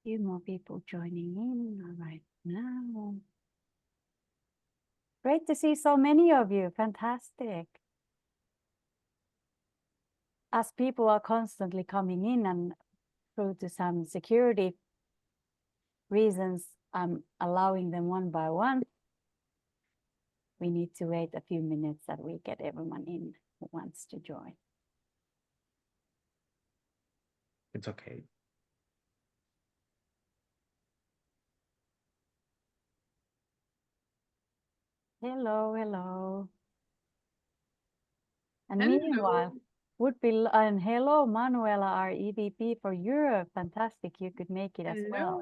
Few more people joining in right now. Great to see so many of you. Fantastic. As people are constantly coming in and through to some security reasons, I'm allowing them one by one. We need to wait a few minutes that we get everyone in who wants to join. It's okay. Hello, hello. And Hello. meanwhile, and hello, Manuela, our EVP for Europe. Fantastic, you could make it as well.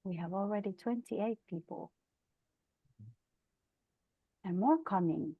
We have already 28 people. And more coming.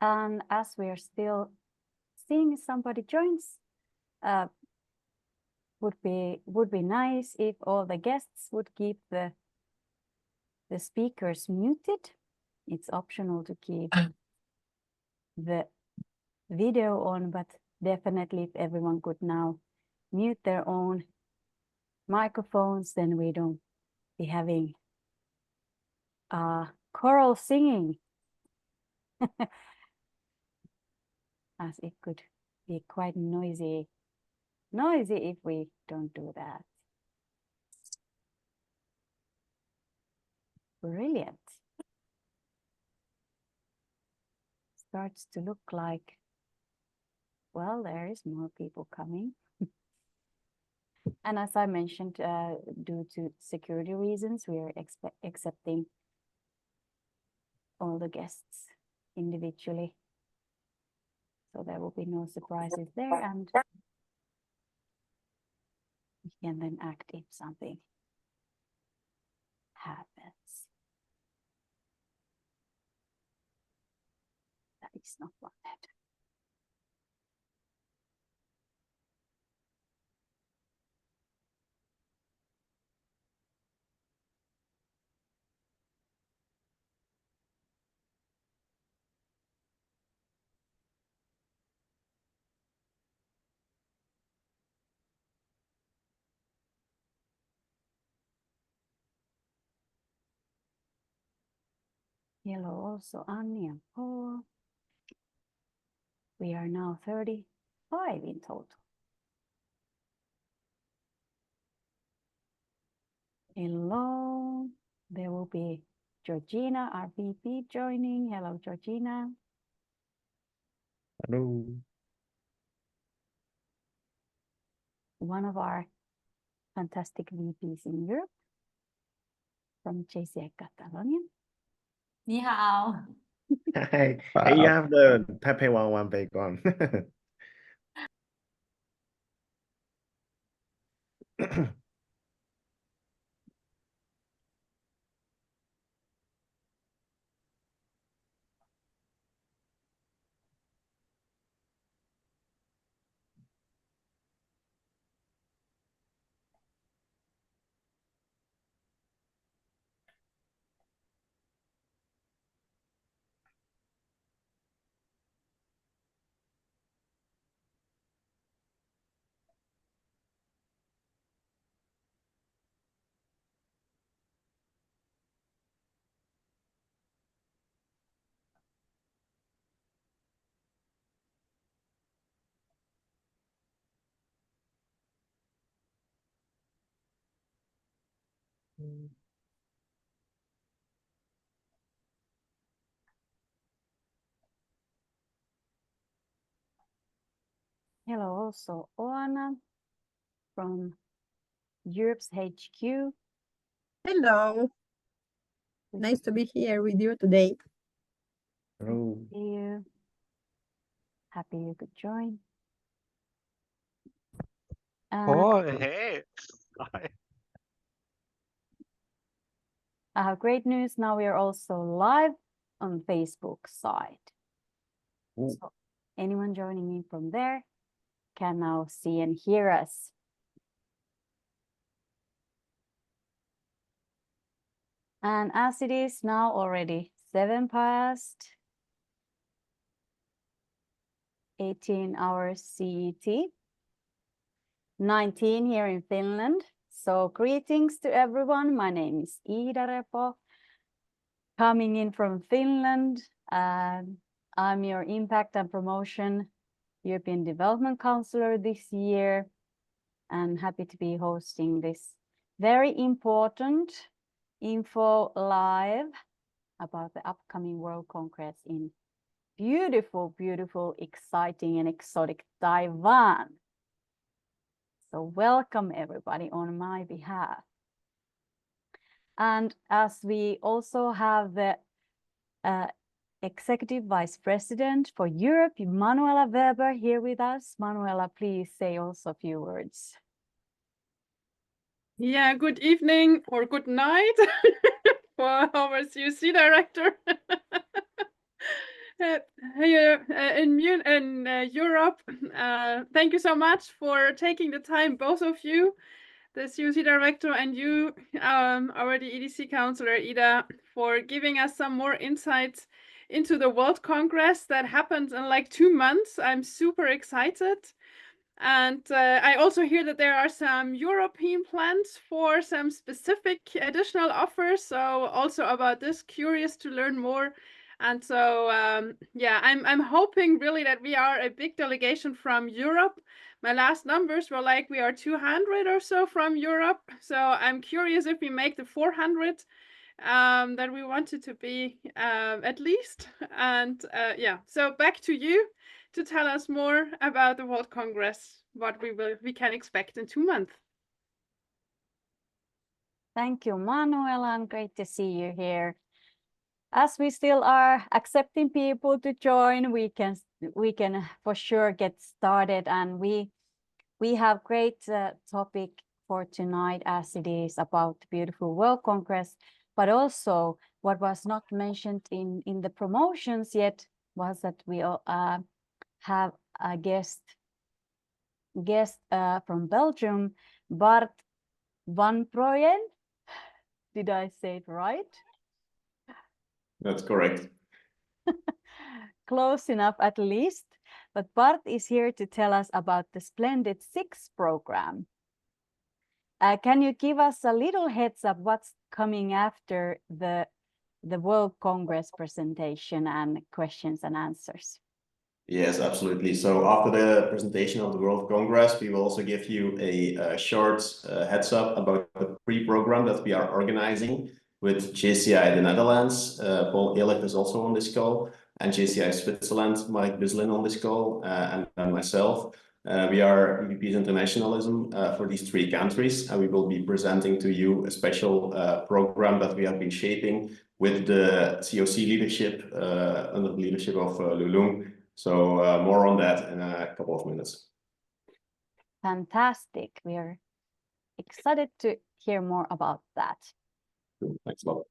And as we are still seeing somebody joins, would be nice if all the guests would keep the speakers muted. It's optional to keep the video on, but definitely if everyone could now mute their own microphones, then we don't be having choral singing. As it could be quite noisy if we don't do that. Brilliant. Starts to look like, well, there is more people coming. And as I mentioned, due to security reasons, we are accepting all the guests individually. So there will be no surprises there, and we can then act if something happens. That is not wanted. Hello also Annie and Paul. We are now 35 in total. Hello, there will be Georgina, our VP, joining. Hello, Georgina. Hello. One of our fantastic VPs in Europe from JCI Catalonia. 你好. Hey, you have the Taipei 1-1 bacon. Hello, also Oana from Europe's HQ. Hello. Nice to be here with you today. Hello. See you. Happy you could join. Oh, hey. Hi. I have great news. Now we are also live on Facebook side. Ooh. So anyone joining in from there can now see and hear us. And as it is now already 7 past 18 hours CET, 19 here in Finland. So greetings to everyone. My name is Ida Repo, coming in from Finland. I'm your Impact and Promotion European Development Counselor this year, and happy to be hosting this very important info live about the upcoming World Congress in beautiful, beautiful, exciting and exotic Taiwan. So welcome everybody on my behalf. And as we also have the Executive Vice President for Europe, Manuela Weber, here with us. Manuela, please say also a few words. Yeah, good evening or good night for our COC director here in Europe. Thank you so much for taking the time, both of you, the COC director and you, our EDC counselor, Ida, for giving us some more insights into the World Congress that happens in like 2 months. I'm super excited. And I also hear that there are some European plans for some specific additional offers. So also about this, curious to learn more. And so, yeah, I'm hoping really that we are a big delegation from Europe. My last numbers were like we are 200 or so from Europe. So I'm curious if we make the 400 that we wanted to be at least. And yeah, so back to you to tell us more about the World Congress, what we can expect in 2 months. Thank you, Manuela, and great to see you here. As we still are accepting people to join, we can for sure get started, and we have great topic for tonight, as it is about the beautiful World Congress, but also what was not mentioned in the promotions yet was that we have a guest from Belgium, Bart Van Proeyen. Did I say it right? That's correct. Close enough at least. But Bart is here to tell us about the Splendid Six program. Can you give us a little heads up what's coming after the World Congress presentation and questions and answers? Yes, absolutely. So after the presentation of the World Congress, we will also give you a short heads up about the pre-program that we are organizing with JCI the Netherlands. Paul Ehrlich is also on this call, and JCI Switzerland, Mike Bislin on this call, and myself. We are EVP's internationalism for these 3 countries, and we will be presenting to you a special program that we have been shaping with the COC leadership under the leadership of Lulung. So more on that in a couple of minutes. Fantastic. We are excited to hear more about that. Thanks a lot.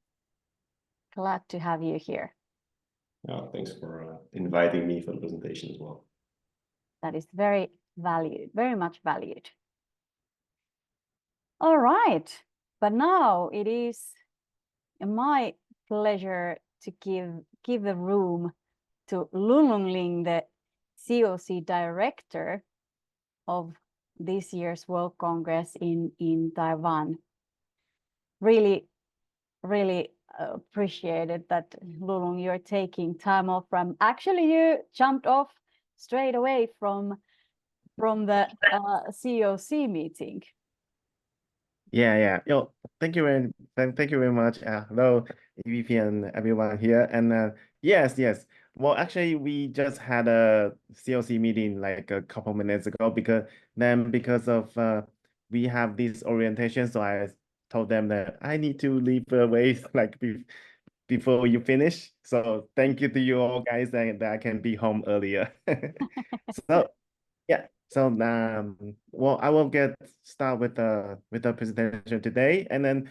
Glad to have you here. Thanks for inviting me for the presentation as well. That is very valued, very much valued. All right, but now it is my pleasure to give the room to Lulung Ling, the COC director of this year's World Congress in Taiwan. Really appreciated that, Lulung, you're taking time off from, actually you jumped off straight away from the COC meeting. Yeah. Thank you thank you very much. Hello, EVP and everyone here. And yes. Well, actually, we just had a COC meeting like a couple minutes ago because of we have this orientation. So I told them that I need to leave away like before you finish. So thank you to you all guys that I can be home earlier. So yeah. So well, I will get start with the presentation today, and then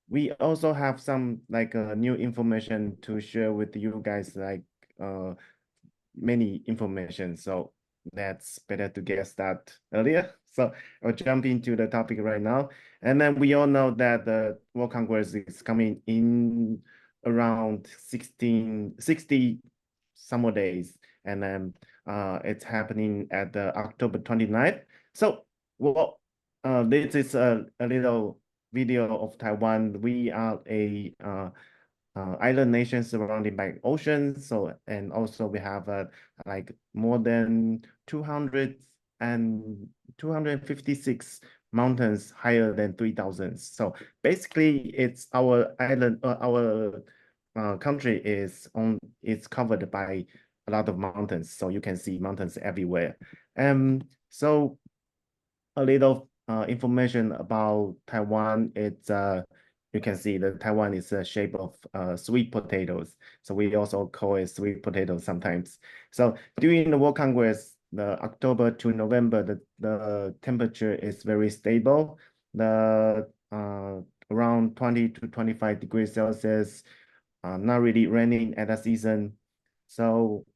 we also have some like new information to share with you guys, like many information. So that's better to get started earlier. So I'll jump into the topic right now, and then we all know that the World Congress is coming in around 60 some more days, and then it's happening at the October 29th. So, well, this is a little video of Taiwan. We are a island nation surrounded by oceans. So, and also we have like more than 256 mountains higher than 3,000. So basically, it's our island, our country it's covered by a lot of mountains, so you can see mountains everywhere. So a little information about Taiwan. It's you can see that Taiwan is a shape of sweet potatoes, so we also call it sweet potato sometimes. So during the World Congress, the October to November, the temperature is very stable. The around 20 to 25 degrees Celsius. Not really raining at that season. So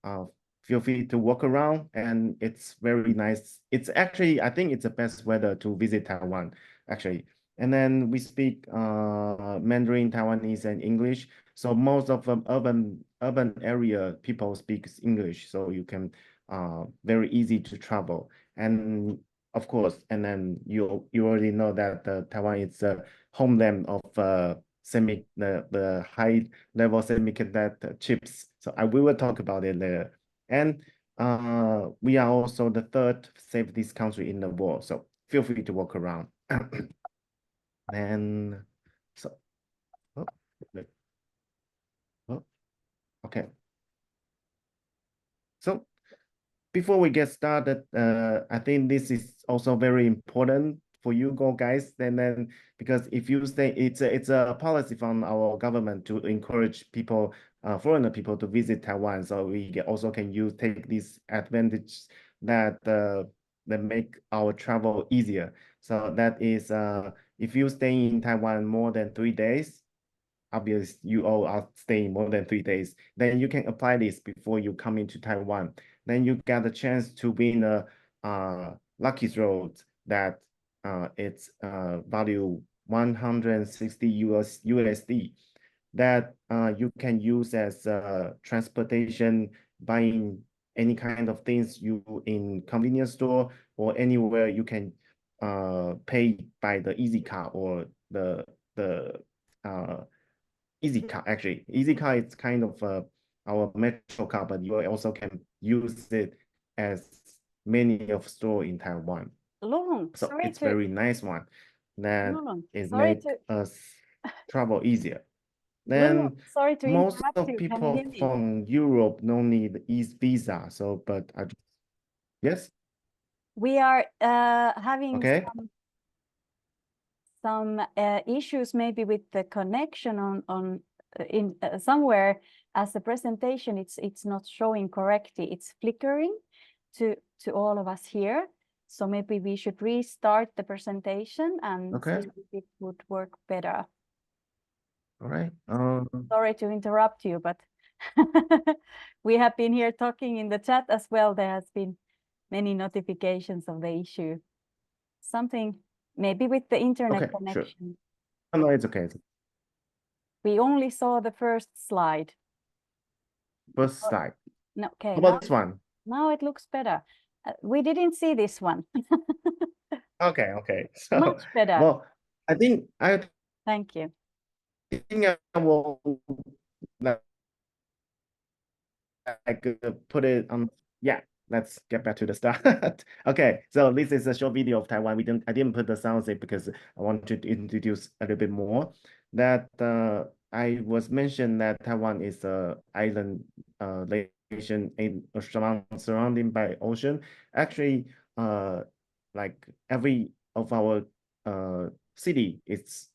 feel free to walk around, and it's very nice. It's actually, I think it's the best weather to visit Taiwan, actually. And then we speak Mandarin, Taiwanese, and English. So most of the urban area people speak English, so you can very easy to travel. And of course, and then you already know that Taiwan is a homeland of the high level semiconductor chips. So we will talk about it later. And we are also the third safest country in the world. So feel free to walk around. And so, oh, okay. So before we get started, I think this is also very important for you guys. And then because if you say it's a policy from our government to encourage people, foreigner people to visit Taiwan, so we also can take this advantage that that make our travel easier. So that is if you stay in Taiwan more than 3 days, obviously you all are staying more than 3 days, then you can apply this before you come into Taiwan. Then you get a chance to win a lucky draw that it's value 160 USD that you can use as transportation, buying any kind of things you in convenience store or anywhere you can pay by the Easy Card or the Easy Card. Actually, Easy Card is kind of our metro card, but you also can use it as many of store in Taiwan. So it's very nice one. Then it makes us travel easier. Then sorry to most interrupt of you. Can you people hear me? from Europe don't need visa. So, but yes. We are having Okay. some issues maybe with the connection on in somewhere as the presentation. It's not showing correctly. It's flickering to all of us here. So maybe we should restart the presentation and see if it would work better. All right. Sorry to interrupt you, but we have been here talking in the chat as well. There has been many notifications of the issue. Something maybe with the internet connection. Sure. No, it's okay. We only saw the first slide. First slide. No, okay. How about this one? Now it looks better. We didn't see this one. Okay. So, much better. Well, I think Thank you. I think I will like put it on. Yeah. let's get back to the start. Okay, so this is a short video of Taiwan. I didn't put the sounds in because I want to introduce a little bit more. That I was mentioned that Taiwan is a island nation surrounded by ocean. Actually, like every of our city, it's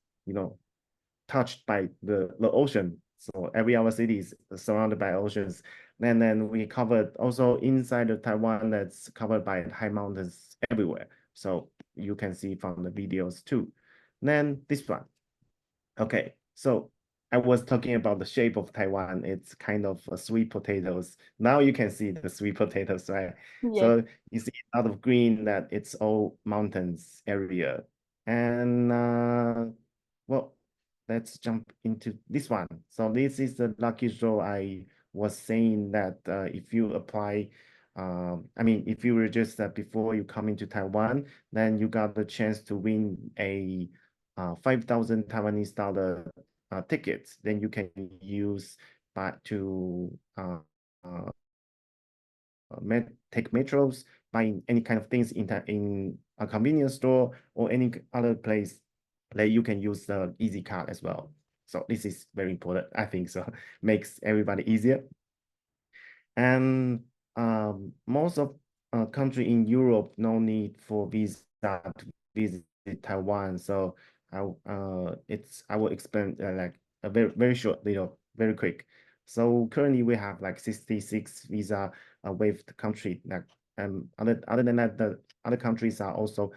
touched by the ocean. So every our city is surrounded by oceans. And then we covered also inside of Taiwan that's covered by high mountains everywhere. So you can see from the videos too. Then this one. Okay, so I was talking about the shape of Taiwan. It's kind of sweet potatoes. Now you can see the sweet potatoes, right? Yes. So you see a lot of green that it's all mountains area. And well, let's jump into this one. So this is the lucky draw. I was saying that if you apply, if you register before you come into Taiwan, then you got the chance to win a 5,000 Taiwanese dollar tickets. Then you can use to take metros, buy any kind of things in a convenience store or any other place that you can use the easy card as well. So this is very important, I think so. Makes everybody easier. And most of country in Europe no need for visa to visit Taiwan. So I will explain like a very short little, very quick. So currently we have like 66 visa waived country. Like other than that, the other countries are also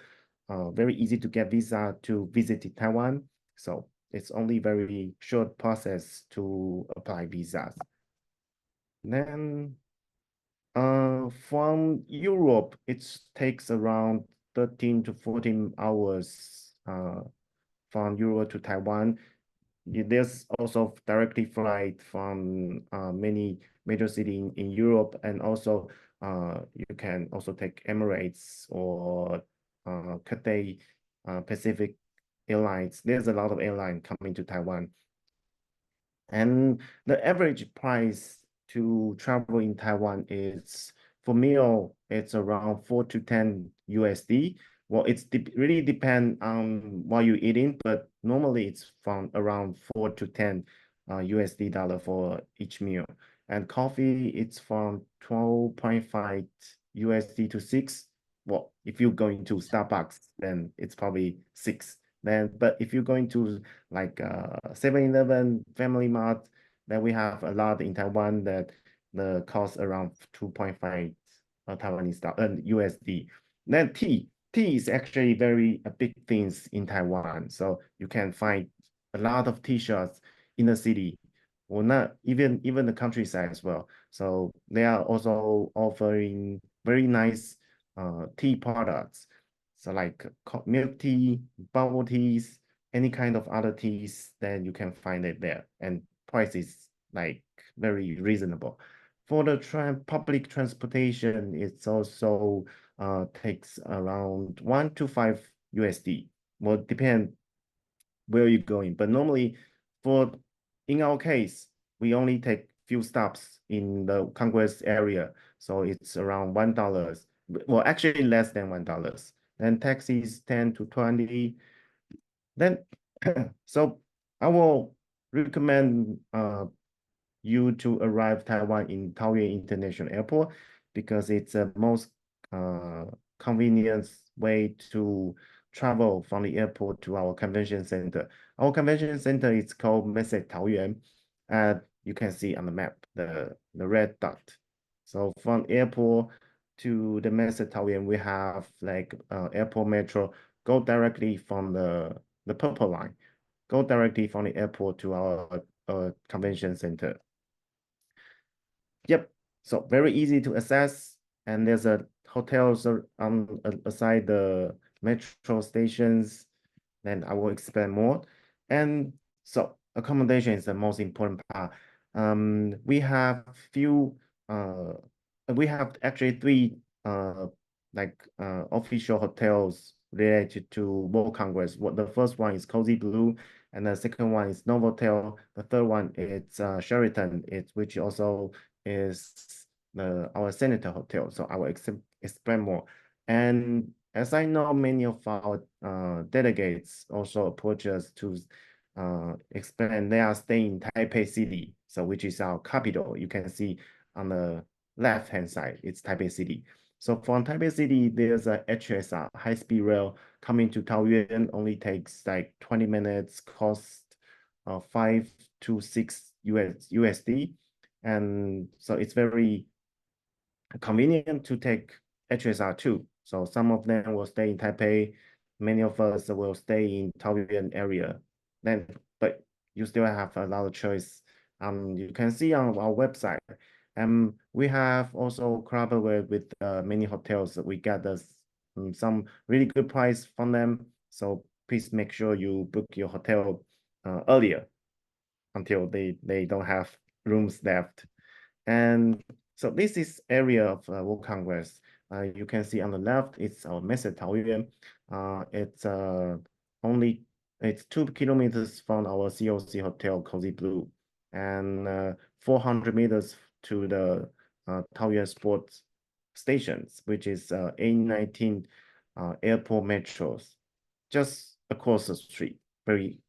very easy to get visa to visit Taiwan. So it's only very short process to apply visas. Then from Europe, it takes around 13 to 14 hours from Europe to Taiwan. There's also directly flight from many major cities in Europe, and also you can also take Emirates or Cathay Pacific Airlines. There's a lot of airlines coming to Taiwan. And the average price to travel in Taiwan is, for meal, it's around 4 to 10 USD. Well, it's really depend on what you're eating, but normally it's from around 4 to 10 USD dollar for each meal. And coffee, it's from 12.5 USD to 6. Well, if you're going to Starbucks, then it's probably 6. But if you're going to like 7-Eleven, Family Mart, then we have a lot in Taiwan that the cost around 2.5 Taiwanese USD. Then tea is actually a big things in Taiwan. So you can find a lot of tea shops in the city, or not even the countryside as well. So they are also offering very nice tea products. So like milk tea, bubble teas, any kind of other teas, then you can find it there. And price is like very reasonable. For the public transportation, it's also takes around 1 to 5 USD. Well, depend where you're going. But normally in our case, we only take few stops in the Congress area. So it's around $1. Well, actually less than $1. Then taxis 10 to 20. Then so I will recommend you to arrive Taiwan in Taoyuan International Airport because it's the most convenient way to travel from the airport to our convention center. Our convention center is called Messe Taoyuan, and you can see on the map the red dot. So from airport to the Messe Taoyuan, we have like airport metro, go directly from the purple line, go directly from the airport to our convention center. Yep, so very easy to access, and there's a hotels on aside the metro stations. Then I will explain more. And so accommodation is the most important part. We have actually 3 official hotels related to World Congress. The first one is Cozy Blue, and the second one is Novotel. The third one is Sheraton, which also is our Senator Hotel. So I will explain more. And as I know, many of our delegates also approach us to explain they are staying in Taipei City, so which is our capital. You can see on the left-hand side, it's Taipei City. So from Taipei City, there's a HSR, high-speed rail, coming to Taoyuan, only takes like 20 minutes, cost 5 to 6 USD. And so it's very convenient to take HSR too. So some of them will stay in Taipei. Many of us will stay in Taoyuan area. Then, but you still have a lot of choice. You can see on our website. We have also collaborated with many hotels. We got some really good price from them. So please make sure you book your hotel earlier until they don't have rooms left. And so this is area of World Congress. You can see on the left, it's our Messe Taoyuan. It's 2 kilometers from our COC Hotel, Cozy Blue, and 400 meters to the Taoyuan Sports Stations, which is A19 airport metros, just across the street, very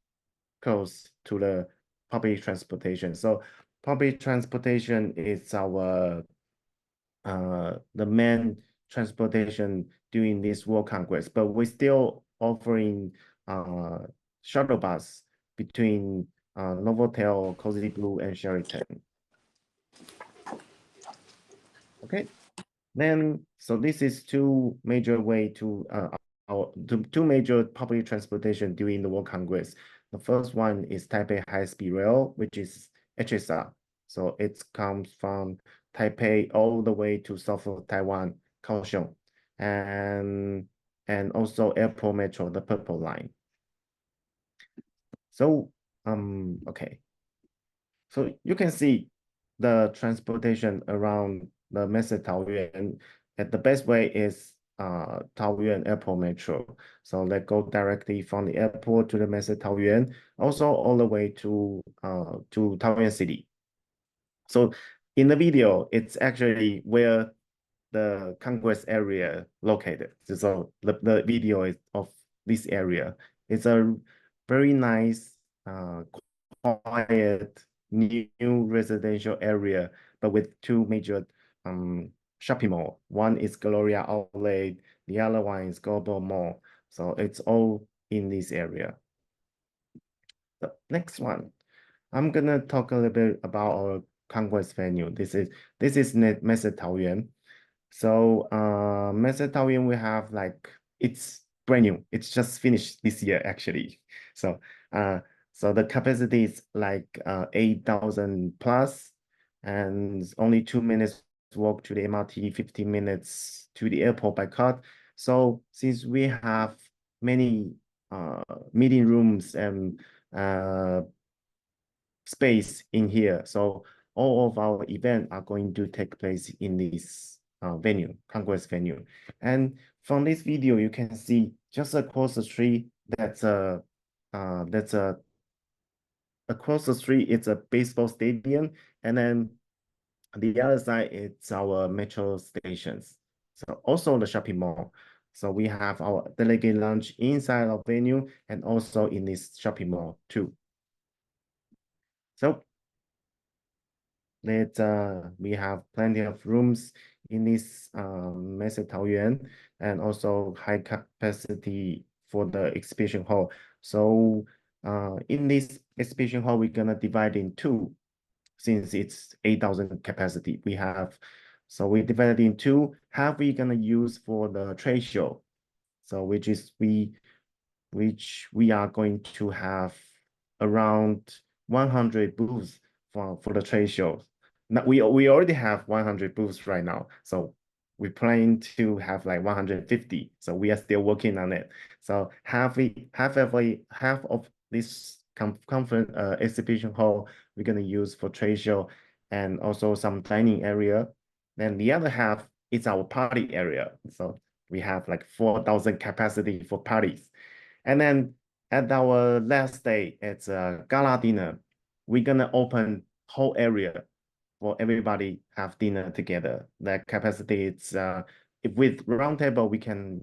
close to the public transportation. So public transportation is our the main transportation during this World Congress, but we're still offering shuttle bus between Novotel, Cozy Blue, and Sheraton. Okay, then so this is two major major public transportation during the World Congress. The first one is Taipei High-Speed Rail, which is HSR. So it comes from Taipei all the way to south of Taiwan, Kaohsiung, and also Airport Metro, the Purple Line. So okay. So you can see the transportation around the Messe Taoyuan, and the best way is Taoyuan Airport Metro. So let's go directly from the airport to the Messe Taoyuan, also all the way to Taoyuan City. So in the video, it's actually where the Congress area located. So the video is of this area. It's a very nice, quiet, new residential area, but with two major shopping mall. One is Gloria Outlet, the other one is Global Mall. So it's all in this area. The next one, I'm gonna talk a little bit about our Congress venue. This is Messe Taoyuan. So Messe Taoyuan, we have it's brand new. It's just finished this year actually. So the capacity is 8,000 plus, and only 2 minutes walk to the MRT, 15 minutes to the airport by car. So since we have many meeting rooms and space in here, so all of our events are going to take place in this venue, Congress venue. And from this video, you can see just across the street, across the street, it's a baseball stadium, and then the other side, it's our metro stations. So also the shopping mall. So we have our delegate lounge inside our venue and also in this shopping mall too. So we have plenty of rooms in this Messe Taoyuan, and also high capacity for the exhibition hall. So in this exhibition hall, we're gonna divide in two, since it's 8,000 capacity. So we divided in two. Half we gonna use for the trade show, so which we are going to have around 100 booths for the trade shows. Now we already have 100 booths right now, so we plan to have 150. So we are still working on it. So half of this conference exhibition hall we're gonna use for trade show and also some dining area. Then the other half is our party area. So we have 4,000 capacity for parties. And then at our last day, it's a gala dinner. We're gonna open whole area for everybody have dinner together. The capacity it's if with round table we can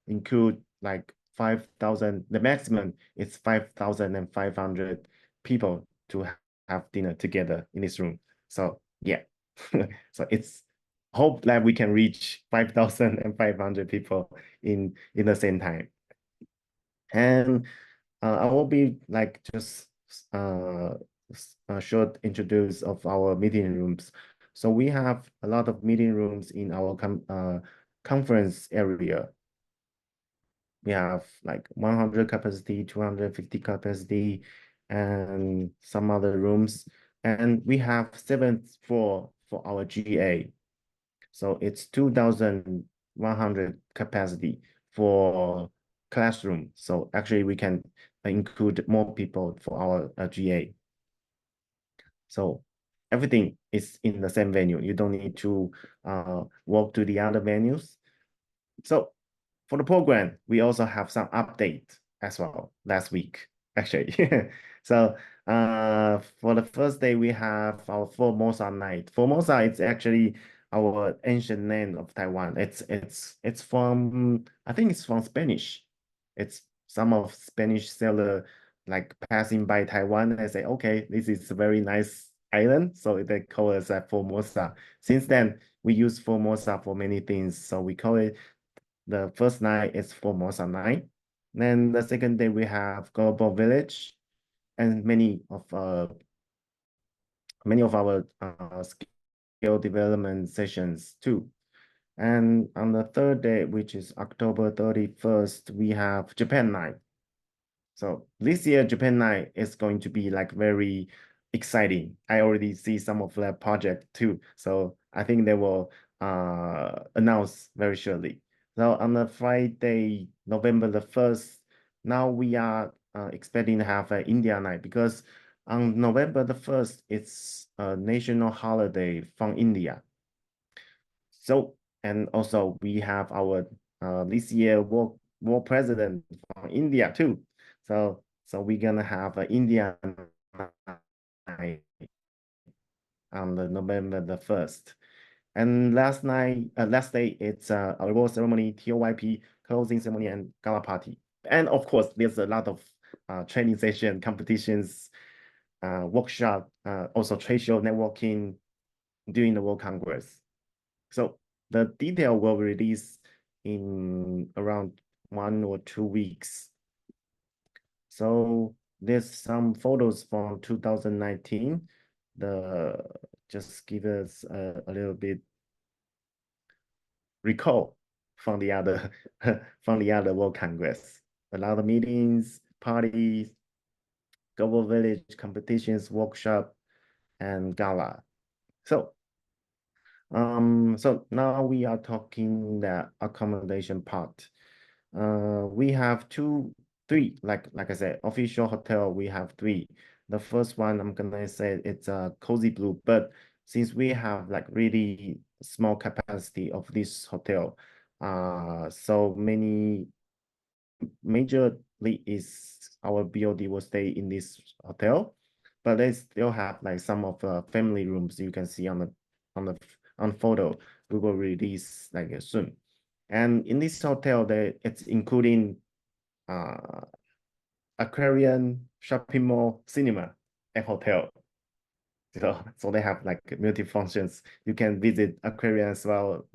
include like 5,000. The maximum is 5,500 people to have dinner together in this room. So yeah, so it's hope that we can reach 5,500 people in the same time. And I will be like just a short introduce of our meeting rooms. So we have a lot of meeting rooms in our conference area. We have like 100 capacity, 250 capacity, and some other rooms. And we have 7th floor for our GA. So it's 2,100 capacity for classroom. So actually we can include more people for our GA. So everything is in the same venue. You don't need to walk to the other venues. So for the program, we also have some update as well last week, actually. So for the first day, we have our Formosa night. Formosa, it's actually our ancient name of Taiwan. It's from, I think it's from Spanish. It's some of Spanish seller like passing by Taiwan and say, okay, this is a very nice island. So they call us Formosa. Since then, we use Formosa for many things. So we call it, the first night is Formosa night. Then the second day we have Global Village and many of our skill development sessions too. And on the third day, which is October 31st, we have Japan night. So this year, Japan night is going to be like very exciting. I already see some of that project too. So I think they will announce very shortly. So on the Friday, November the 1st, now we are expecting to have an India night because on November the 1st, it's a national holiday from India. So, and also we have our this year world president from India too. So we're gonna have an India night on the November the 1st. And last day, it's a award ceremony, TOYP, closing ceremony, and gala party. And of course, there's a lot of training session, competitions, workshop, also trade show networking during the World Congress. So the detail will release in around 1 or 2 weeks. So there's some photos from 2019. Just give us a little bit recall from the other World Congress. A lot of meetings, parties, global village competitions, workshop, and gala. So so now we are talking the accommodation part. We have three, like I said, official hotel, we have 3. The first one, I'm gonna say it's a Cozy Blue, but since we have like really small capacity of this hotel, so majorly is our BOD will stay in this hotel, but they still have like some of the family rooms you can see on photo. We will release like soon. And in this hotel, it's including aquarium, shopping mall, cinema, and hotel. So they have like multi functions. You can visit aquarium as well,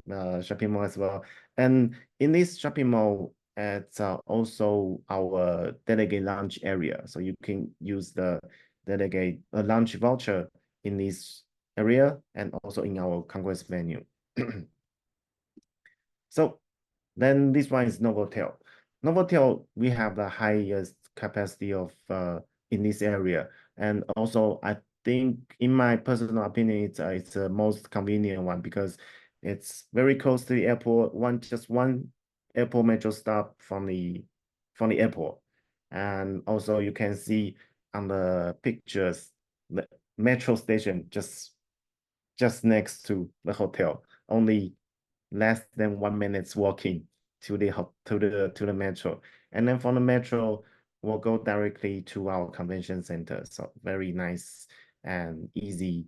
shopping mall as well. And in this shopping mall, it's also our delegate lounge area. So you can use the delegate lounge voucher in this area and also in our Congress venue. So then this one is Novotel. Novotel, we have the highest capacity of in this area. And also I think in my personal opinion, it's the most convenient one because it's very close to the airport, just one airport metro stop from the airport. And also you can see on the pictures the metro station just next to the hotel, only less than 1 minute's walking to the metro. And then from the metro, we'll go directly to our convention center. So very nice and easy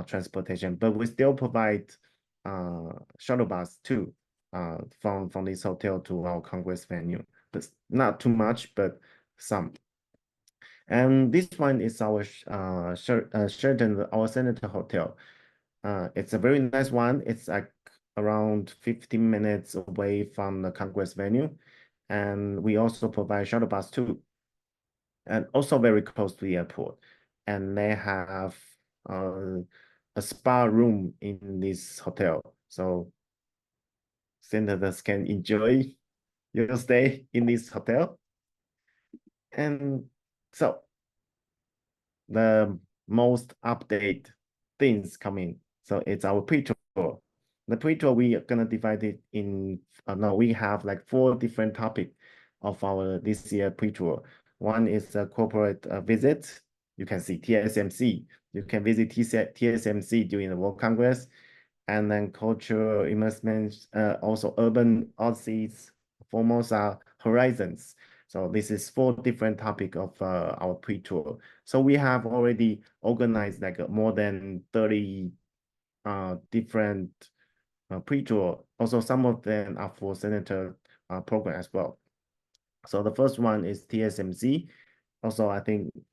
transportation, but we still provide shuttle bus too from this hotel to our Congress venue, but not too much, but some. And this one is our Sheraton, our Senator Hotel. It's a very nice one. It's like around 15 minutes away from the Congress venue. And we also provide shuttle bus too. And also very close to the airport. And they have a spa room in this hotel. So senators can enjoy your stay in this hotel. And so the most update things coming. So it's our pre-tour. The pre-tour, we are gonna divide it in, no, we have like 4 different topics of our this year pre-tour. One is a corporate visit. You can see TSMC. You can visit TSMC during the World Congress. And then cultural immersion, also urban odysseys, Formosa horizons. So this is 4 different topics of our pre-tour. So we have already organized like more than 30 different pre-tour. Also, some of them are for senator program as well. So the first one is TSMC. Also, I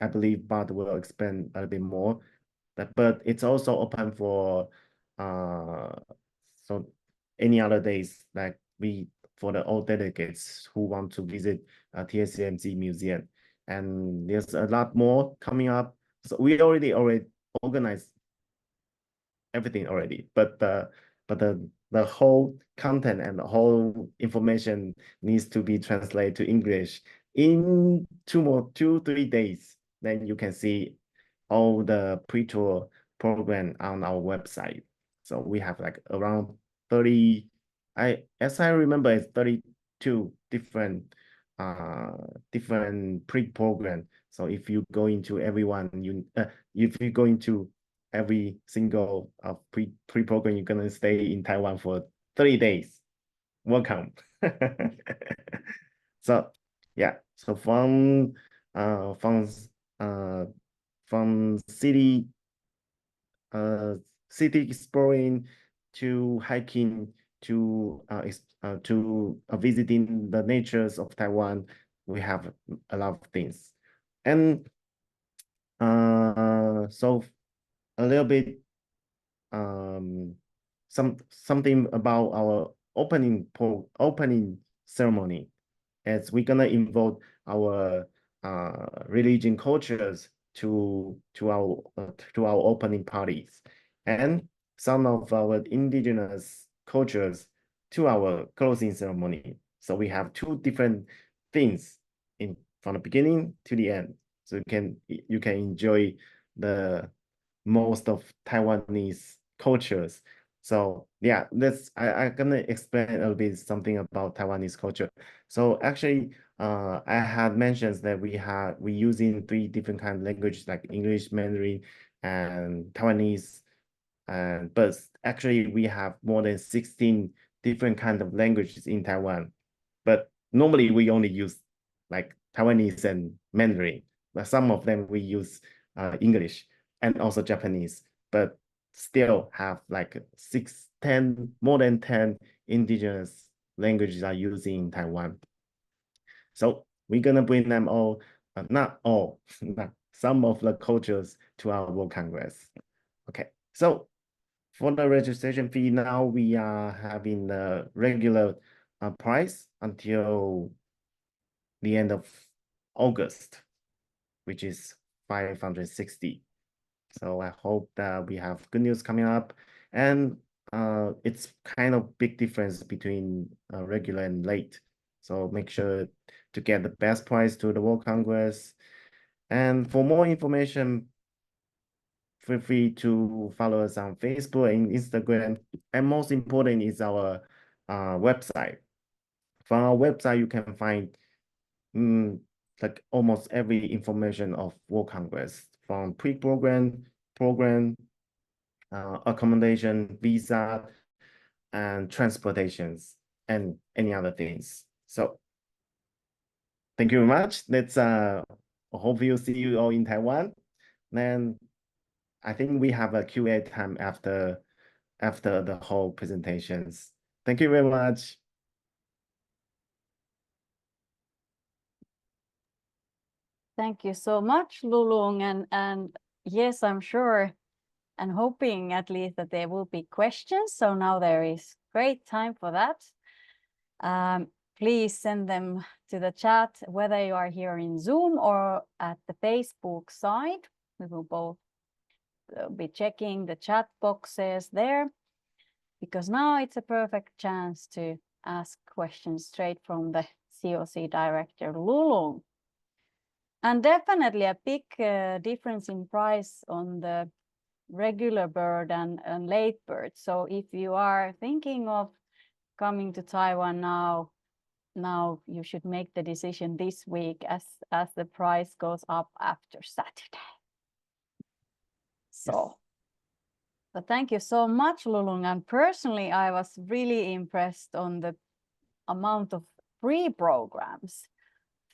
believe Bart will expand a little bit more. But it's also open for so any other days, like for the all delegates who want to visit TSMC museum. And there's a lot more coming up. So we already organized everything already, but the whole content and the whole information needs to be translated to English in 2-3 days. Then you can see all the pre-tour program on our website. So we have like around 30, as I remember, it's 32 different pre-program. So if you go into if you go into every single pre-program, you're gonna stay in Taiwan for 30 days. Welcome. So yeah, so from city exploring to hiking to visiting the natures of Taiwan, we have a lot of things. And so a little bit something about our opening ceremony, as we're gonna involve our religion cultures to our opening parties, and some of our indigenous cultures to our closing ceremony. So we have 2 different things from the beginning to the end. So you can enjoy the most of Taiwanese cultures. So yeah, I'm gonna explain a little bit something about Taiwanese culture. So actually, I had mentioned that we using 3 different kind of languages like English, Mandarin, and Taiwanese. But actually we have more than 16 different kind of languages in Taiwan. But normally we only use like Taiwanese and Mandarin, but some of them we use English and also Japanese, but still have like more than 10 indigenous languages are used in Taiwan. So we're gonna bring them all, not all, some of the cultures to our World Congress. Okay, so for the registration fee, now we are having the regular price until the end of August, which is 560. So I hope that we have good news coming up, and it's kind of big difference between regular and late. So make sure to get the best price to the World Congress. And for more information, feel free to follow us on Facebook and Instagram. And most important is our website. From our website, you can find like almost every information of World Congress, from pre-program, program, accommodation, visa, and transportations, and any other things. So thank you very much. Let's hope you see you all in Taiwan. Then I think we have a Q&A time after the whole presentations. Thank you very much. Thank you so much, Lulung. And yes, I'm sure and hoping at least that there will be questions. So now there is great time for that. Please send them to the chat, whether you are here in Zoom or at the Facebook side. We will both be checking the chat boxes there, because now it's a perfect chance to ask questions straight from the COC director, Lulung. And definitely a big difference in price on the regular bird and late bird. So if you are thinking of coming to Taiwan now you should make the decision this week, as the price goes up after Saturday. So, but thank you so much, Lulung. And personally, I was really impressed on the amount of free programs,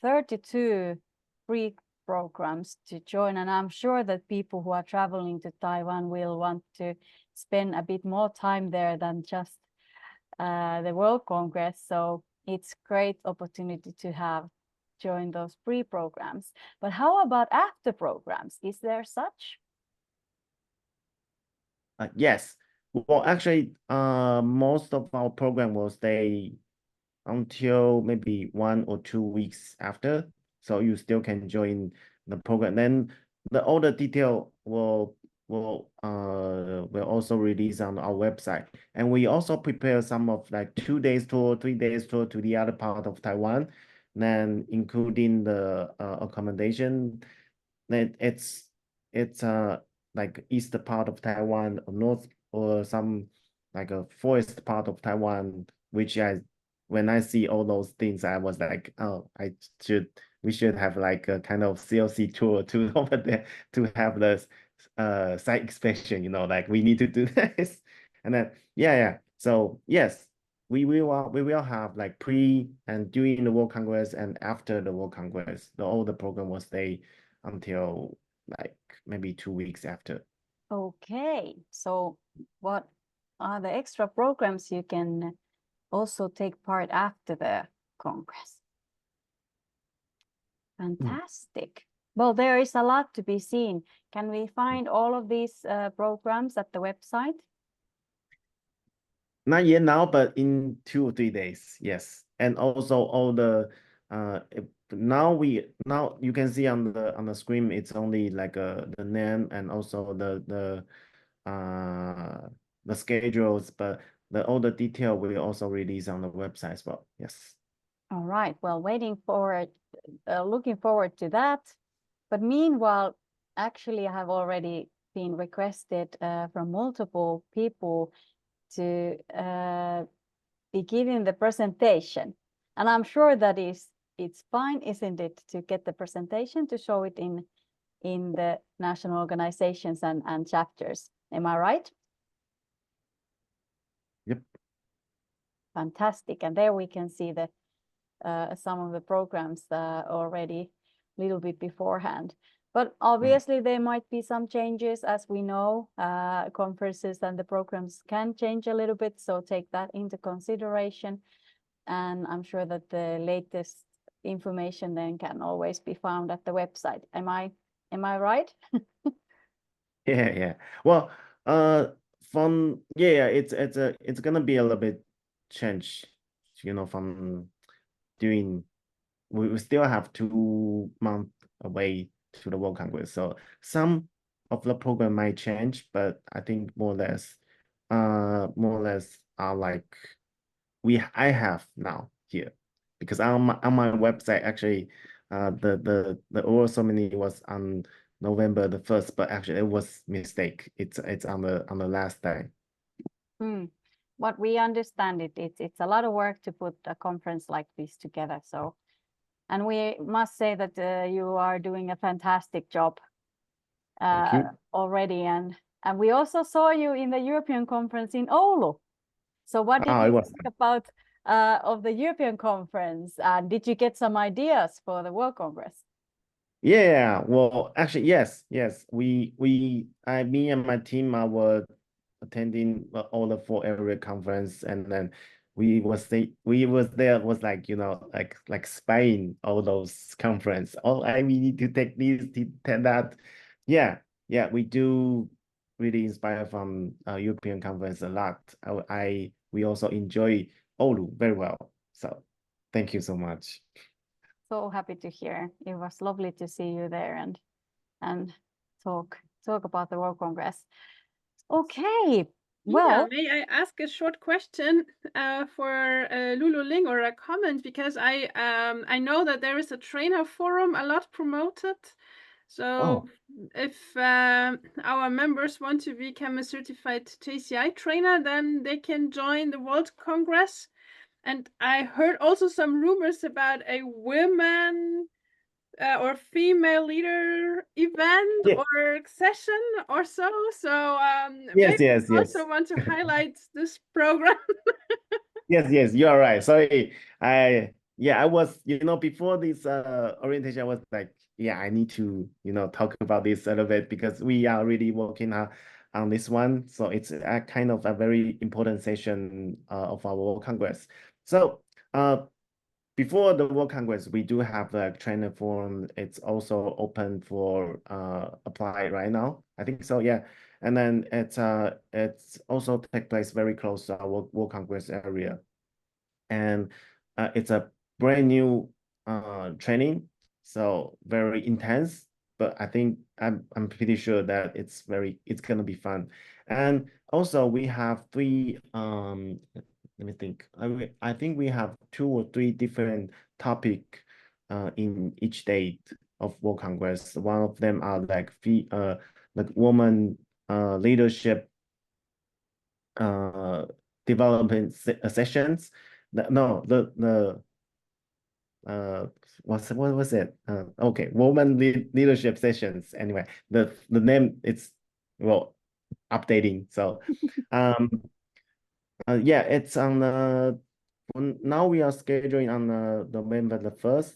32 free programs to join. And I'm sure that people who are traveling to Taiwan will want to spend a bit more time there than just the World Congress. So it's great opportunity to have joined those free programs. But how about after programs? Is there such? Yes. Well, actually, most of our program will stay until maybe 1 or 2 weeks after. So you still can join the program. Then all the detail will also release on our website. And we also prepare some of like 2 days tour, 3 days tour to the other part of Taiwan, then including the accommodation. Then it's like east part of Taiwan or north, or some like a forest part of Taiwan, which when I see all those things, I was like, oh, we should have like a kind of COC tour to over there to have this site inspection, you know, like we need to do this. And then yeah. So yes, we will have like pre and during the World Congress and after the World Congress, all the program will stay until like maybe 2 weeks after. Okay, so what are the extra programs you can also take part after the Congress? Fantastic. Well, there is a lot to be seen. Can we find all of these programs at the website? Not yet now, but in 2 or 3 days, yes. And also all the now you can see on the screen, it's only like the name and also the schedules, but all the detail will also release on the website as well. Yes. All right. Well, looking forward to that. But meanwhile, actually, I have already been requested from multiple people to be giving the presentation, and I'm sure that it's fine, isn't it, to get the presentation to show it in the national organizations and chapters. Am I right? Yep. Fantastic. And there we can see the some of the programs already a little bit beforehand. But obviously there might be some changes, as we know, conferences and the programs can change a little bit, so take that into consideration. And I'm sure that the latest information then can always be found at the website. Am I right? Yeah. Well, it's gonna be a little bit change, you know, from doing. We still have 2 months away to the World Congress, so some of the program might change, but I think more or less are like I have now here, because on my website actually the oral ceremony was on November the 1st, but actually it was mistake. It's on the last day. What we understand it's a lot of work to put a conference like this together. So, and we must say that you are doing a fantastic job already, and we also saw you in the European conference in Oulu. So what did you think about of the European conference? Did you get some ideas for the World Congress? Yeah, well, actually, yes. Me and my team were attending all the 4 area conference, and then we was there was like, like spying all those conference. Oh, we need to take this, to take that. Yeah, we do really inspire from European conference a lot. We also enjoy Oulu very well. So thank you so much. So happy to hear. It was lovely to see you there and talk about the World Congress. Okay, well, may I ask a short question for Lulu Ling, or a comment, because I know that there is a trainer forum a lot promoted. So if our members want to become a certified JCI trainer, then they can join the World Congress. And I heard also some rumors about a women or female leader event or session or so. So maybe you also want to highlight this program. Yes, you are right. Sorry, I was, before this orientation, I was like, I need to, talk about this a little bit, because we are really working on this one. So it's a kind of a very important session of our World Congress. So before the World Congress, we do have the trainer forum. It's also open for apply right now. I think so, yeah. And then it's also take place very close to our World Congress area. And it's a brand new training, so very intense. But I think I'm pretty sure that it's gonna be fun. And also we have 3 let me think. I think we have 2 or 3 different topic in each day of World Congress. One of them are like woman leadership development sessions. What was it? Okay, woman leadership sessions. Anyway, the name, it's, well, updating. So it's on now we are scheduling on November the 1st,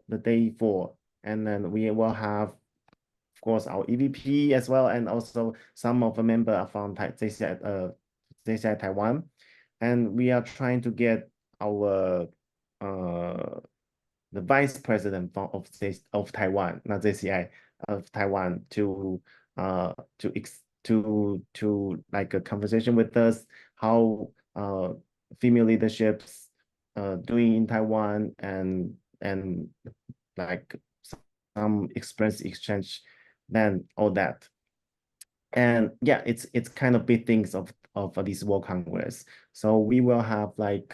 the day 4, and then we will have, of course, our EVP as well, and also some of the members from JCI Taiwan, and we are trying to get our the vice president of Taiwan, not JCI, of Taiwan, to like a conversation with us, how female leaderships doing in Taiwan, and like some experience exchange, then all that. And it's kind of big things of this World Congress. So we will have like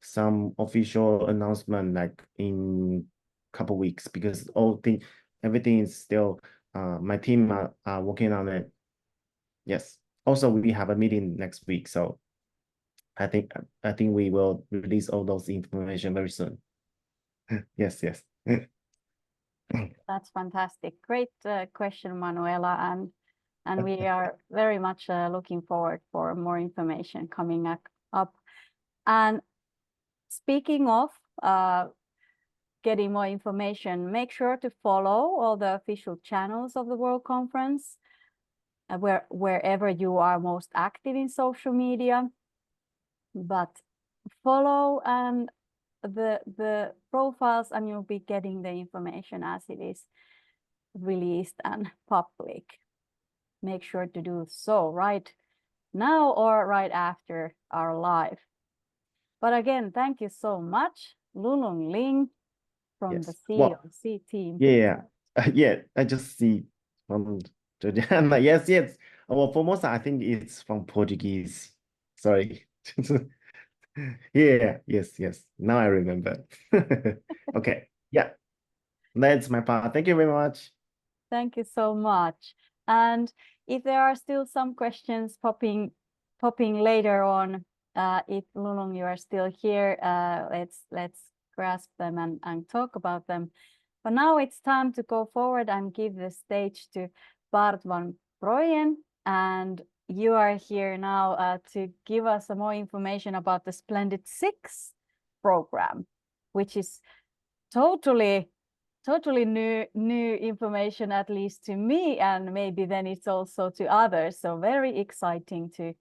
some official announcement like in a couple weeks, because everything is still my team are working on it. Yes. Also, we have a meeting next week, so I think we will release all those information very soon. Yes. that's fantastic. Great question, Manuela, and we are very much looking forward for more information coming up. And speaking of getting more information, make sure to follow all the official channels of the World Conference, wherever you are most active in social media. But follow the profiles, and you'll be getting the information as it is released and public. Make sure to do so right now or right after our live. But again, thank you so much, Lulong Ling from the COC team. Yeah, I just see from Georgiana. Yes. Well, Formosa, I think it's from Portuguese. Sorry. Yes. Now I remember. Okay. Yeah. That's my part. Thank you very much. Thank you so much. And if there are still some questions popping later on, if Lulong, you are still here, let's grasp them and talk about them. But now it's time to go forward and give the stage to Bart Van Proeyen, and you are here now to give us some more information about the Splendid Six program, which is totally totally new information, at least to me, and maybe then it's also to others. So very exciting to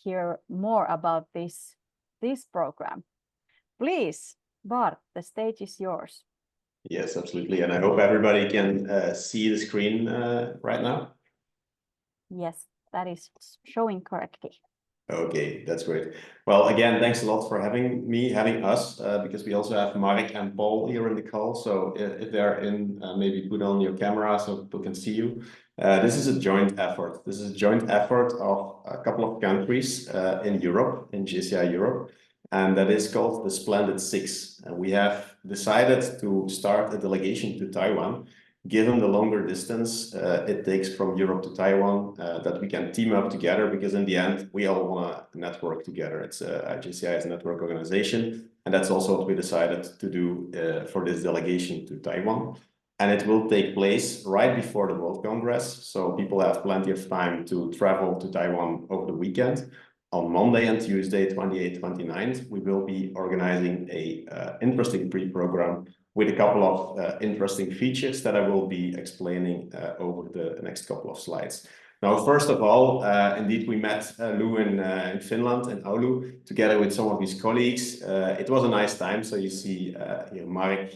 hear more about this program. Please, Bart, the stage is yours. Yes, absolutely. And I hope everybody can see the screen right now. Yes, that is showing correctly. Okay, that's great. Well, again, thanks a lot for having us, because we also have Mark and Paul here in the call. So if they're in, maybe put on your camera so people can see you. This is a joint effort. This is a joint effort of a couple of countries in Europe, in JCI Europe, and that is called the Splendid Six. And we have decided to start a delegation to Taiwan, given the longer distance it takes from Europe to Taiwan, that we can team up together, because in the end, we all want to network together. It's JCI is a network organization, and that's also what we decided to do for this delegation to Taiwan. And it will take place right before the World Congress, so people have plenty of time to travel to Taiwan over the weekend. On Monday and Tuesday, 28th, 29th, we will be organizing a interesting pre-program with a couple of interesting features that I will be explaining over the next couple of slides. Now, first of all, indeed, we met Lou in Finland, in Oulu, together with some of his colleagues. It was a nice time. So you see here, Mark,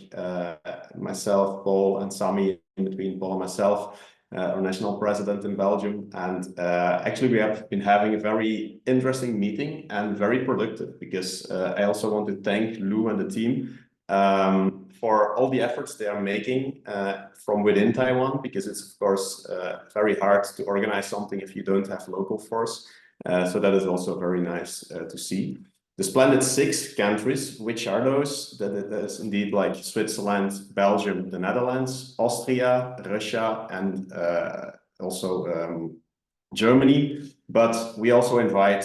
myself, Paul, and Sami, in between Paul and myself, our national president in Belgium. And actually, we have been having a very interesting meeting and very productive, because I also want to thank Lou and the team for all the efforts they are making from within Taiwan, because it's of course very hard to organize something if you don't have local force. So that is also very nice to see. The Splendid Six countries, which are those? That is indeed like Switzerland, Belgium, the Netherlands, Austria, Russia, and also Germany. But we also invite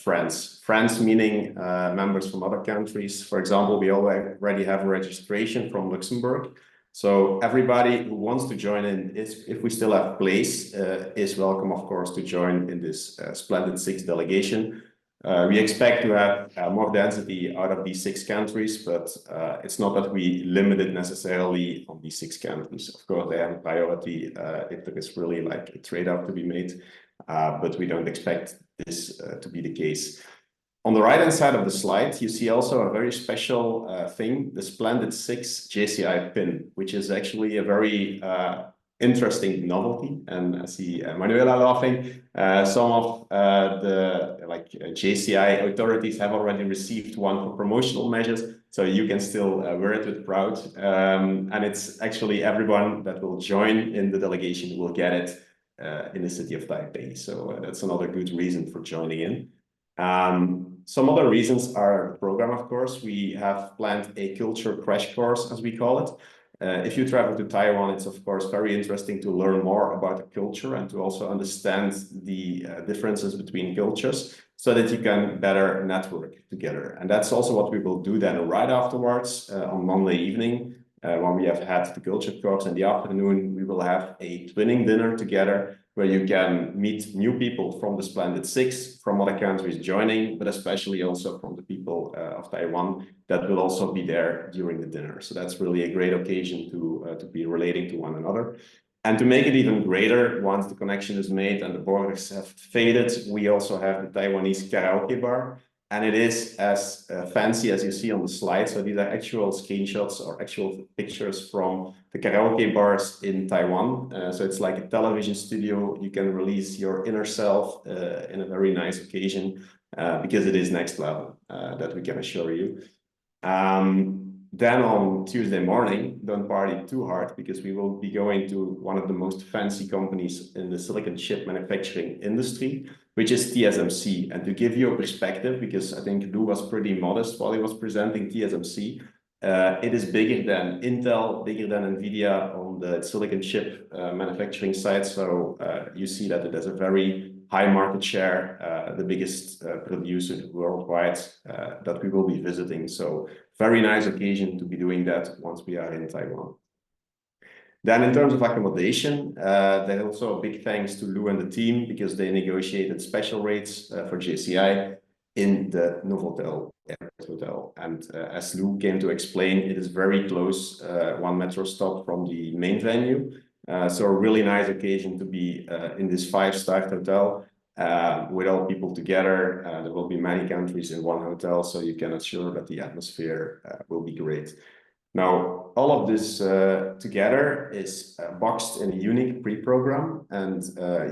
France. France meaning members from other countries. For example, we already have a registration from Luxembourg. So everybody who wants to join in, if we still have place, is welcome, of course, to join in this Splendid Six delegation. We expect to have more density out of these 6 countries, but it's not that we limit it necessarily on these 6 countries. Of course, they have a priority if there is really like a trade-off to be made, but we don't expect this to be the case. On the right-hand side of the slide, you see also a very special thing, the Splendid Six JCI pin, which is actually a very interesting novelty. And I see Manuela laughing. Some of the JCI authorities have already received one for promotional measures, so you can still wear it with pride. And it's actually everyone that will join in the delegation will get it in the city of Taipei. So that's another good reason for joining in. Some other reasons are the program, of course. We have planned a culture crash course, as we call it. If you travel to Taiwan, it's of course very interesting to learn more about the culture and to also understand the differences between cultures, so that you can better network together. And that's also what we will do then right afterwards on Monday evening. When we have had the culture course in the afternoon, we will have a twinning dinner together, where you can meet new people from the Splendid Six, from other countries joining, but especially also from the people of Taiwan that will also be there during the dinner. So that's really a great occasion to be relating to one another. And to make it even greater, once the connection is made and the borders have faded, we also have the Taiwanese karaoke bar. And it is as fancy as you see on the slide. So these are actual screenshots or actual pictures from the karaoke bars in Taiwan. So it's like a television studio. You can release your inner self in a very nice occasion, because it is next level, that we can assure you. Then on Tuesday morning, don't party too hard, because we will be going to one of the most fancy companies in the silicon chip manufacturing industry, which is TSMC. And to give you a perspective, because I think Lou was pretty modest while he was presenting TSMC, it is bigger than Intel, bigger than NVIDIA on the silicon chip manufacturing side. So you see that it has a very high market share, the biggest producer worldwide that we will be visiting. So very nice occasion to be doing that once we are in Taiwan. Then in terms of accommodation, there's also a big thanks to Lou and the team, because they negotiated special rates for JCI in the Novotel airport. hotel. And as Lou came to explain, it is very close, 1 metro stop from the main venue. So a really nice occasion to be in this 5-star hotel with all people together. There will be many countries in one hotel, so you can assure that the atmosphere will be great. Now, all of this together is boxed in a unique pre-program, and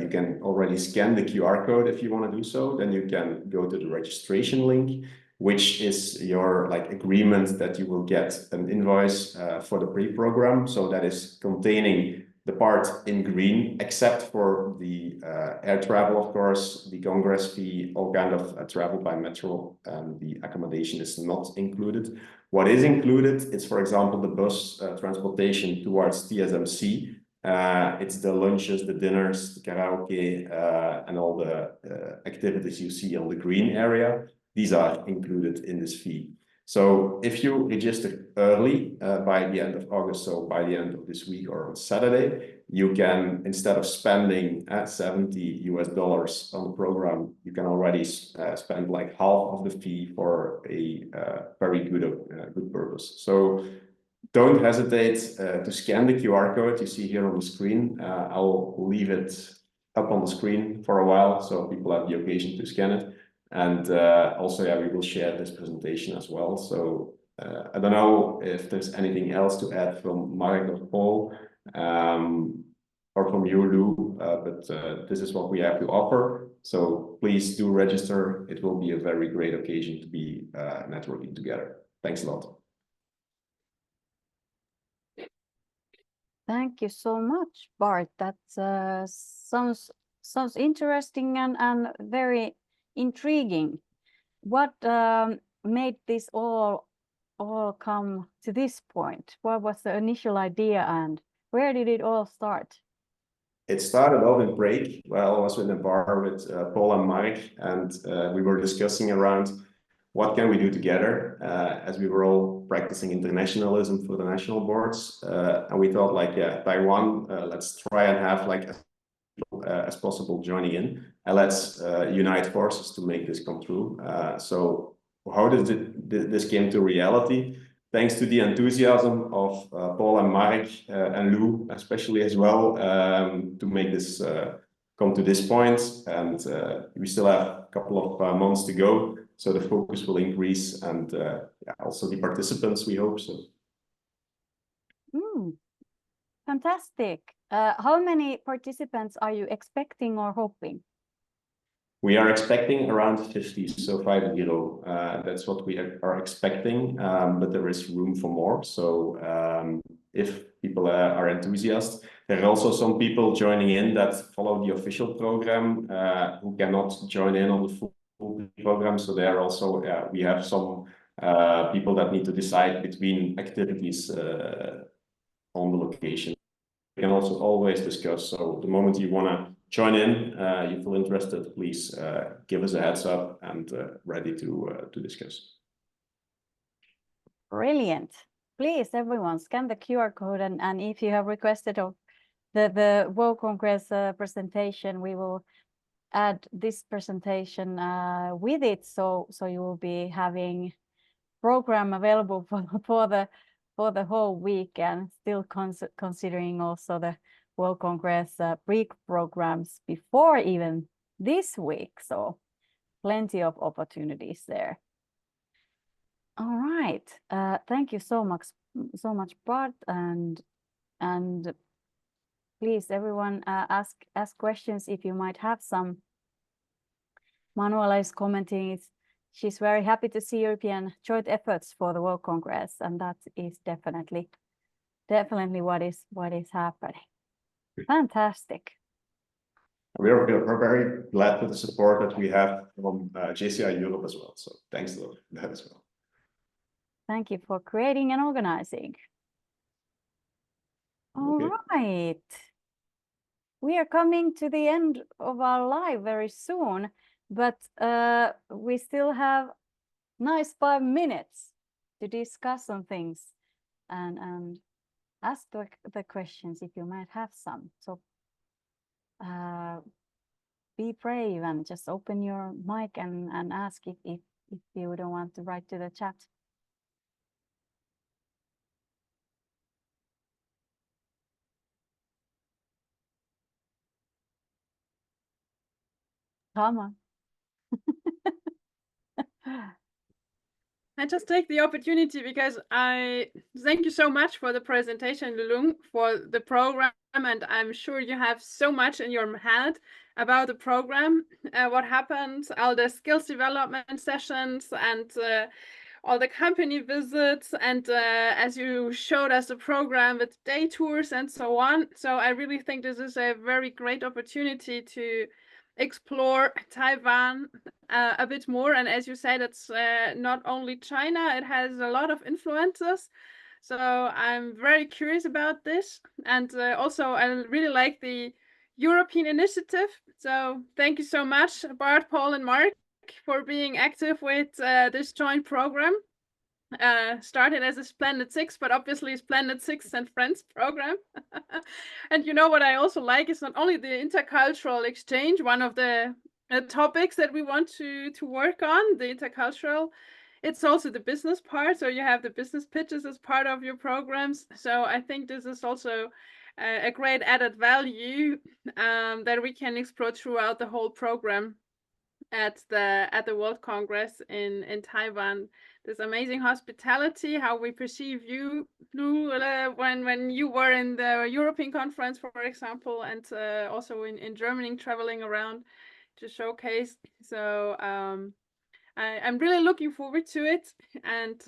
you can already scan the QR code if you want to do so. Then you can go to the registration link, which is your agreement that you will get an invoice for the pre-program. So that is containing the part in green, except for the air travel, of course, the Congress fee, all kind of travel by metro, the accommodation is not included. What is included is, for example, the bus transportation towards TSMC. It's the lunches, the dinners, the karaoke, and all the activities you see on the green area. These are included in this fee. So if you register early by the end of August, so by the end of this week or on Saturday, you can, instead of spending $70 on the program, you can already spend like half of the fee for a very good purpose. So don't hesitate to scan the QR code you see here on the screen. I'll leave it up on the screen for a while so people have the occasion to scan it. And also, yeah, we will share this presentation as well. So I don't know if there's anything else to add from Mark or Paul or from you, Lou, but this is what we have to offer. So please do register. It will be a very great occasion to be networking together. Thanks a lot. Thank you so much, Bart. That sounds interesting and very intriguing. What made this all come to this point? What was the initial idea and where did it all start? It started off in break. Well, I was in a bar with Paul and Mike, and we were discussing around what can we do together as we were all practicing internationalism for the national boards. And we thought like, yeah, Taiwan, let's try and have like as possible joining in, and let's unite forces to make this come true. So how did this came to reality? Thanks to the enthusiasm of Paul and Mark and Lou, especially as well, to make this come to this point. And we still have a couple of months to go, so the focus will increase, and also the participants, we hope so. Fantastic. How many participants are you expecting or hoping? We are expecting around 50, so 50. That's what we are expecting, but there is room for more. So if people are enthusiastic, there are also some people joining in that follow the official program who cannot join in on the full program. So there also we have some people that need to decide between activities on the location. We can also always discuss. So the moment you want to join in, you feel interested, please give us a heads up and ready to discuss. Brilliant. Please, everyone, scan the QR code, and if you have requested of the World Congress presentation, we will add this presentation with it, so you will be having program available for the whole week, and still considering also the World Congress pre-programs before even this week, so plenty of opportunities there. All right, thank you so much, Bart, and please, everyone, ask questions if you might have some. Manuela is commenting, she's very happy to see European joint efforts for the World Congress, and that is definitely what is happening. Fantastic. We're very glad with the support that we have from JCI Europe as well. So thanks a lot for that as well. Thank you for creating and organizing. All right. We are coming to the end of our live very soon, but we still have nice 5 minutes to discuss some things and ask the questions if you might have some. So be brave and just open your mic and ask if if you don't want to write to the chat. Come on. I just take the opportunity because I thank you so much for the presentation, Lulung, for the program, and I'm sure you have so much in your head about the program, what happened, all the skills development sessions, and all the company visits, and as you showed us the program with day tours and so on. So I really think this is a very great opportunity to explore Taiwan a bit more. And as you said, it's not only China, it has a lot of influences. So I'm very curious about this. And also, I really like the European initiative. So thank you so much, Bart, Paul, and Mark, for being active with this joint program. Started as a Splendid Six, but obviously Splendid Six and Friends program. And you know what I also like is not only the intercultural exchange, one of the topics that we want to work on, the intercultural, it's also the business part. So you have the business pitches as part of your programs. So I think this is also a great added value that we can explore throughout the whole program at the World Congress in Taiwan. This amazing hospitality, how we perceive you, Lou, when you were in the European conference, for example, and also in Germany, traveling around to showcase. So I'm really looking forward to it. And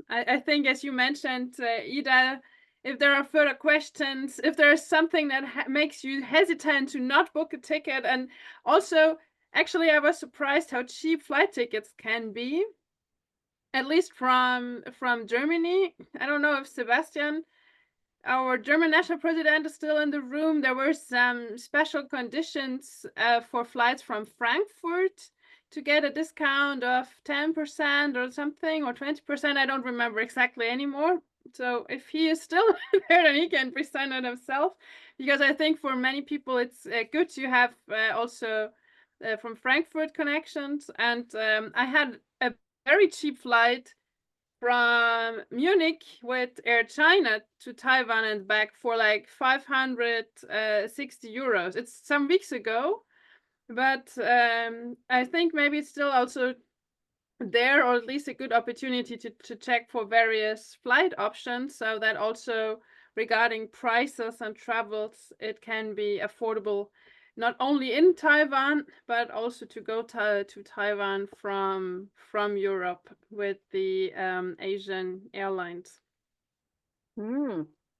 I think, as you mentioned, Ida, if there are further questions, if there's something that makes you hesitant to not book a ticket, and also, actually, I was surprised how cheap flight tickets can be, at least from Germany. I don't know if Sebastian, our German national president, is still in the room. There were some special conditions for flights from Frankfurt to get a discount of 10% or something, or 20%. I don't remember exactly anymore. So if he is still there, then he can present it himself, because I think for many people it's good to have also from Frankfurt connections. And I had a very cheap flight from Munich with Air China to Taiwan and back for like 560 euros. It's some weeks ago, but I think maybe it's still also there, or at least a good opportunity to check for various flight options, so that also regarding prices and travels, it can be affordable not only in Taiwan, but also to go to Taiwan from Europe with the Asian airlines.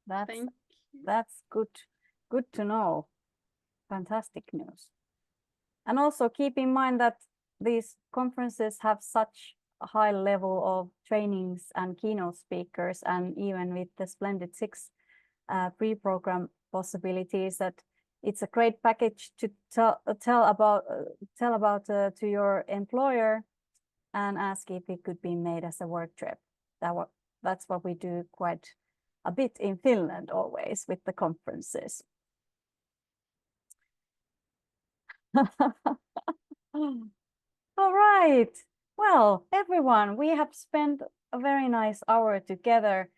That's good to know. Fantastic news. And also keep in mind that these conferences have such a high level of trainings and keynote speakers, and even with the Splendid Six pre-program possibilities, that it's a great package to tell about to your employer and ask if it could be made as a work trip. That's what we do quite a bit in Finland always with the conferences. All right. Well, everyone, we have spent a very nice hour together.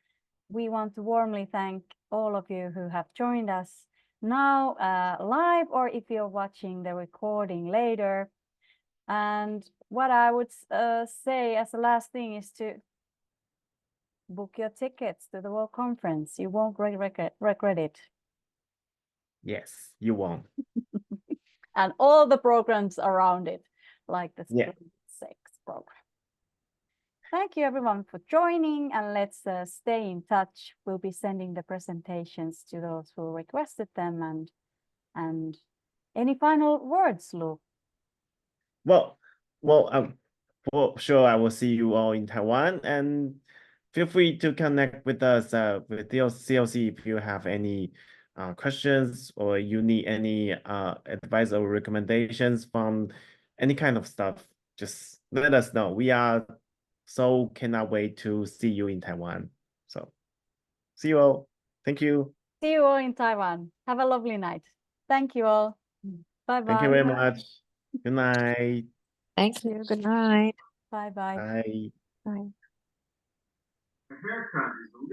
We want to warmly thank all of you who have joined us now live, or if you're watching the recording later. And what I would say as the last thing is to book your tickets to the World Conference. You won't regret it. Yes, you won't. And all the programs around it, like the Splendid Six program. Thank you everyone for joining, and let's stay in touch. We'll be sending the presentations to those who requested them. And any final words, Lou? Well, for sure, I will see you all in Taiwan, and feel free to connect with us with CLC if you have any questions, or you need any advice or recommendations from any kind of stuff. Just let us know. We are so cannot wait to see you in Taiwan. So see you all. Thank you. See you all in Taiwan. Have a lovely night. Thank you all. Bye-bye. Thank you very much. Good night. Thank you. Good night. Bye-bye. Bye. Bye.